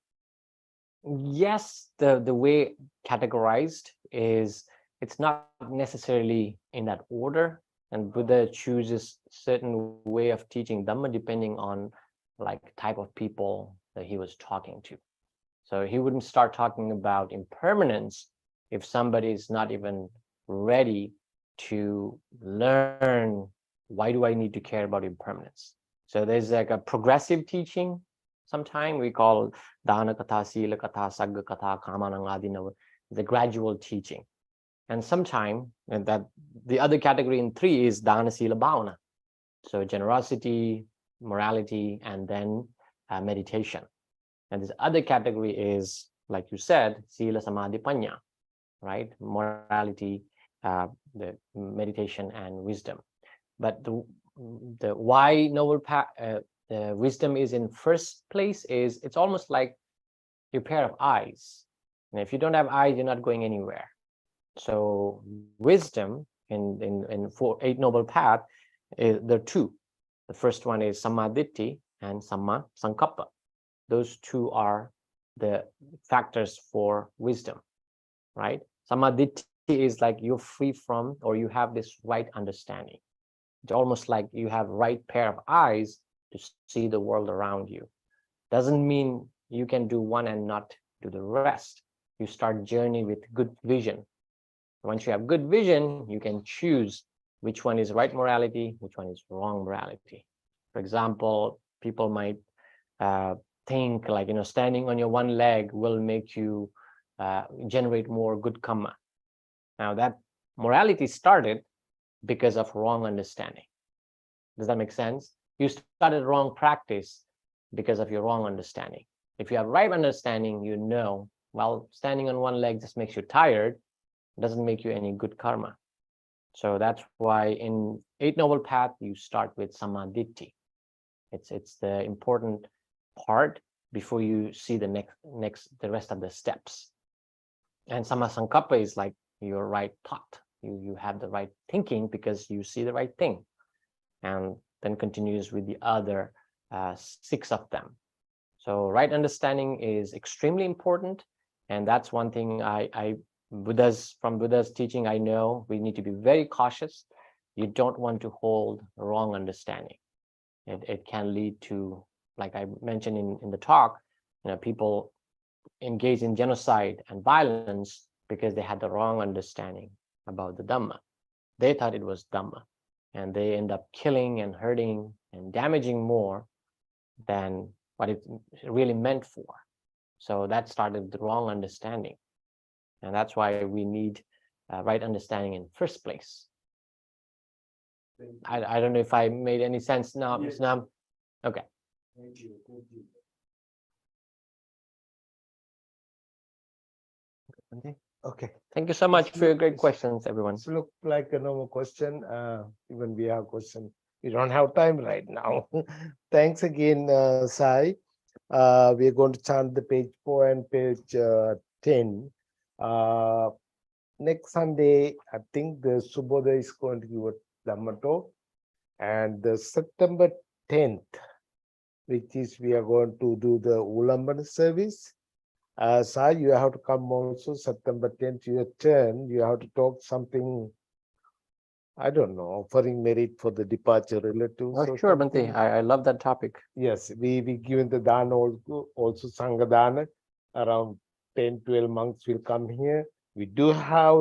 yes, the way categorized is it's not necessarily in that order, and Buddha chooses certain way of teaching Dhamma depending on like type of people that he was talking to. So he wouldn't start talking about impermanence if somebody is not even ready to learn why do I need to care about impermanence. So there's like a progressive teaching. Sometime we call Dana Katha, Sila Katha, Sagga Katha, Kamanang Adinava, the gradual teaching. And sometime, and that the other category in 3 is Dana Sila Bhavana. So generosity, morality, and then meditation. And this other category is, like you said, Sila Samadhi Panya, right? Morality, the meditation, and wisdom. But the why noble path, the wisdom is in first place is it's almost like your pair of eyes. And if you don't have eyes, you're not going anywhere. So wisdom in 8 noble path, there are 2. The first one is Sammaditthi and Samma Sankappa. Those 2 are the factors for wisdom, right? Sammaditthi is like you're free from, or you have this right understanding. It's almost like you have right pair of eyes to see the world around you. Doesn't mean you can do one and not do the rest. You start journey with good vision. Once you have good vision, you can choose which one is right morality, which one is wrong morality. For example, people might think like, standing on your one leg will make you generate more good karma. Now that morality started because of wrong understanding. Does that make sense? You started wrong practice because of your wrong understanding. If you have right understanding, well, standing on one leg just makes you tired, doesn't make you any good karma. So that's why in 8 noble path, you start with Sammaditthi. It's the important part before you see the rest of the steps. And Samma Sankappa is like your right thought. You have the right thinking because you see the right thing. And then continues with the other 6 of them. So right understanding is extremely important. And that's one thing from Buddha's teaching, I know we need to be very cautious. You don't want to hold wrong understanding. It can lead to, like I mentioned in the talk, people engage in genocide and violence because they had the wrong understanding about the Dhamma. They thought it was Dhamma, and they end up killing and hurting and damaging more than what it really meant for. So that started the wrong understanding. And that's why we need right understanding in first place. I don't know if I made any sense now, Ms. Nam. Okay. Thank you. Okay. Thank you so much for your great questions, everyone. It's look like a normal question. Even we have question. We don't have time right now. Thanks again, Sai. We are going to chant the page 4 and page 10. Next Sunday, I think the Subodha is going to give a Dhamma Talk. And the September 10th, which is we are going to do the Ulambana service. Sai, you have to come also September 10th, your turn. You have to talk something, I don't know, offering merit for the departure relatives. Oh, sure, Bhante. I love that topic. Yes, we given the dana also Sangha Dana. Around 10-12 monks will come here. We do have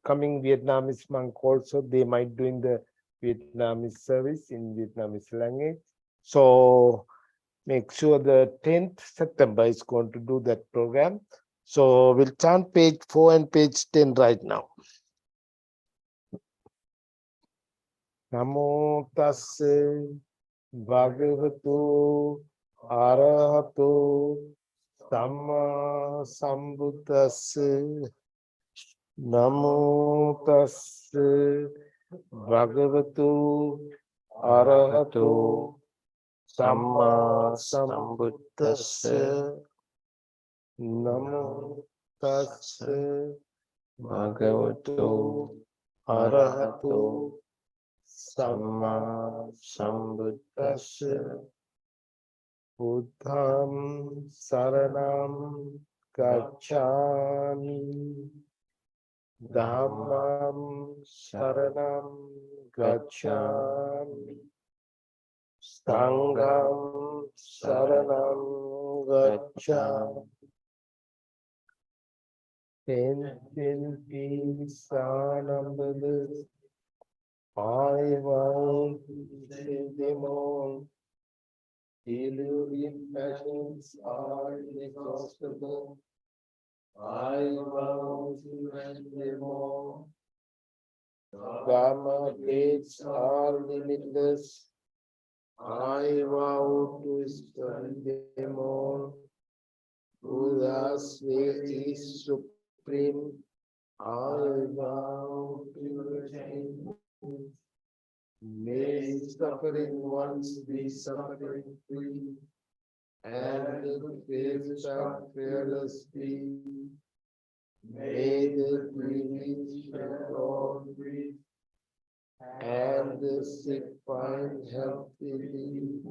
coming Vietnamese monk also. They might doing the Vietnamese service in Vietnamese language. So make sure the 10th September is going to do that program. So we'll chant page 4 and page 10 right now. Namo tassa bhagavato arahato samma sambuddhassa. Namo tassa bhagavato arahato samma sambuddhassa. Namo tassa bhagavato arahato samma sambuddhassa. Buddham saranam gacchami. Dhammam saranam gacchami. Sangham saranam gacchami. Ten peace anambas. I want demon. Deluding passions are inexhaustible. I vow to end them all. Dharma gates are limitless. I vow to study them all. Buddha's way is supreme. I vow to attain. May suffering ones be suffering free, and the fearless fearless be. May the grieving shed all grief, and the sick find health relief.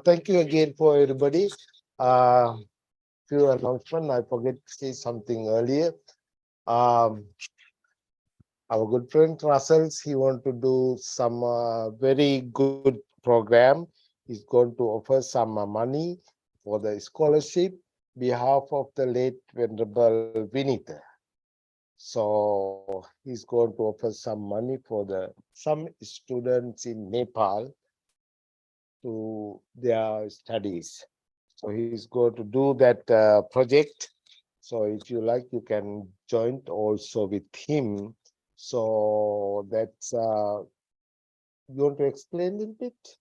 Thank you again for everybody. Few announcement. I forget to say something earlier. Our good friend Russell's, he want to do some very good program. He's going to offer some money for the scholarship behalf of the late Venerable Vinita. So he's going to offer some money for some students in Nepal to their studies. So he's going to do that project. So if you like, you can join also with him. So that's, you want to explain a little bit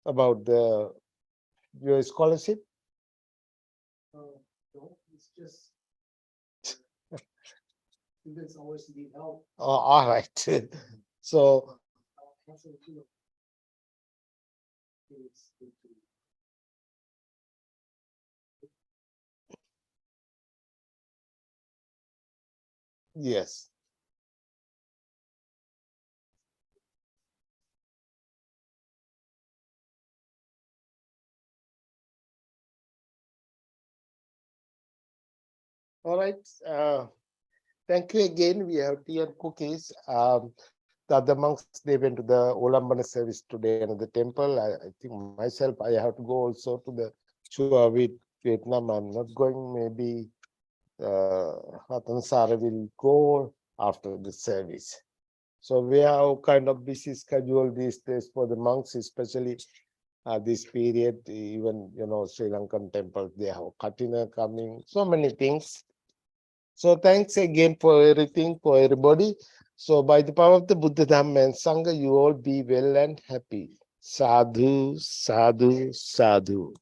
about your scholarship? No, it's just students always need help. Oh, all right. So It's Yes. All right. Thank you again. We have tea and cookies. The other monks, they went to the Olambana service today and the temple. I think myself, I have to go also to the Chua with Vietnam. I'm not going. Maybe Hatan Sara will go after the service. So we have kind of busy schedule these days for the monks, especially this period. Even Sri Lankan temples, they have Katina coming. So many things. So thanks again for everything, for everybody. So by the power of the Buddha, Dhamma and Sangha, you all be well and happy. Sadhu, sadhu, sadhu.